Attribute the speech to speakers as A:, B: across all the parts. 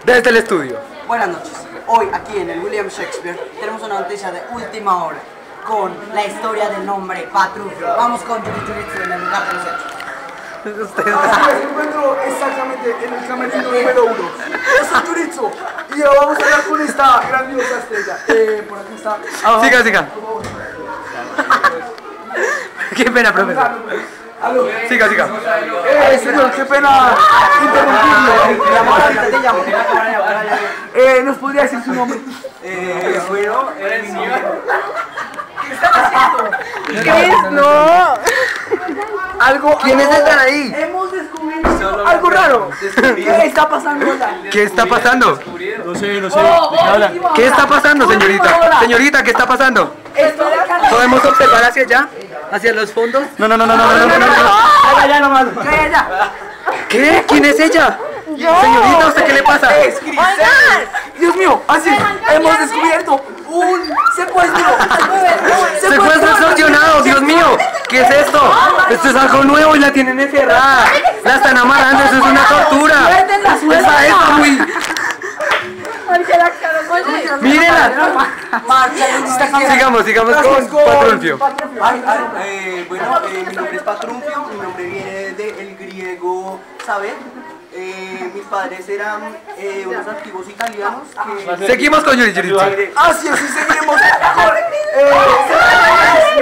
A: Desde el estudio.
B: Buenas noches. Hoy aquí en el William Shakespeare tenemos una noticia de última hora con la historia del nombre Patrufio. Vamos con Yuritsu en el lugar de los hechos.
C: Así me encuentro exactamente en el camerino número 1. Yo soy Yuritsu y ahora vamos a hablar con esta grandiosa estrella. Por aquí está.
A: Siga, siga. Qué pena, profesor.
C: Aló.
A: Siga, siga.
C: Señor, qué pena interrumpirlo. ¿Nos podría decir su nombre?
B: Bueno,
C: ¿Qué es? No. Algo.
A: ¿Quiénes están ahí?
C: Hemos descubierto algo raro. ¿Qué está pasando allá?
A: ¿Qué está pasando?
D: No sé, ¿de qué habla?
A: ¿Qué está pasando, señorita? Señorita, ¿qué está pasando? ¿Podemos observar hacia allá? ¿Hacia los fondos?
D: No.
C: Ya nomás.
A: ¿Qué? ¿Quién es ella? Señorita, ¿usted qué le pasa?
C: Dios mío, así hemos descubierto un secuestro.
A: ¡Secuestro extorsionado! ¡Dios mío! ¿Qué es esto? Esto es algo nuevo y la tienen encerrada. La están amarrando, eso es una tortura. Esa es muy... ¡Mírenla! Sigamos con Patrufio.
B: Bueno, mi nombre es Patrufio, mi nombre viene del griego saber. Mis padres eran unos antiguos italianos que...
A: Seguimos con Yuritsu.
C: Así es, y seguimos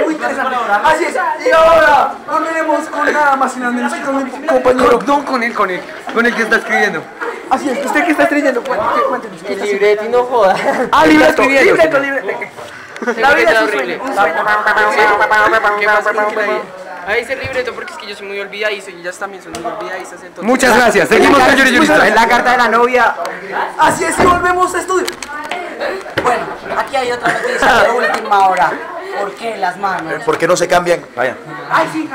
C: muy interesante. Así es, y ahora volveremos con nada más y nada menos que con mi compañero.
A: No, con él que está escribiendo.
C: Así es, ¿usted qué está escribiendo? Cuéntenos.
E: El libreto y no joda.
A: Ah, libreto.
C: Libreto.
E: La vida es un sueño. ¿Qué pasa con que ahí dice el libreto porque es que yo soy muy olvidadizo y ellas también son muy olvidadizas. Entonces...
A: Muchas gracias. Seguimos con Yuritsu.
C: Es la carta de la novia. Así es, y volvemos a estudio.
B: Bueno, aquí hay otra noticia de última hora. ¿Por qué las manos?
D: ¿Por qué no se cambian? Vayan.
C: Ay, sí.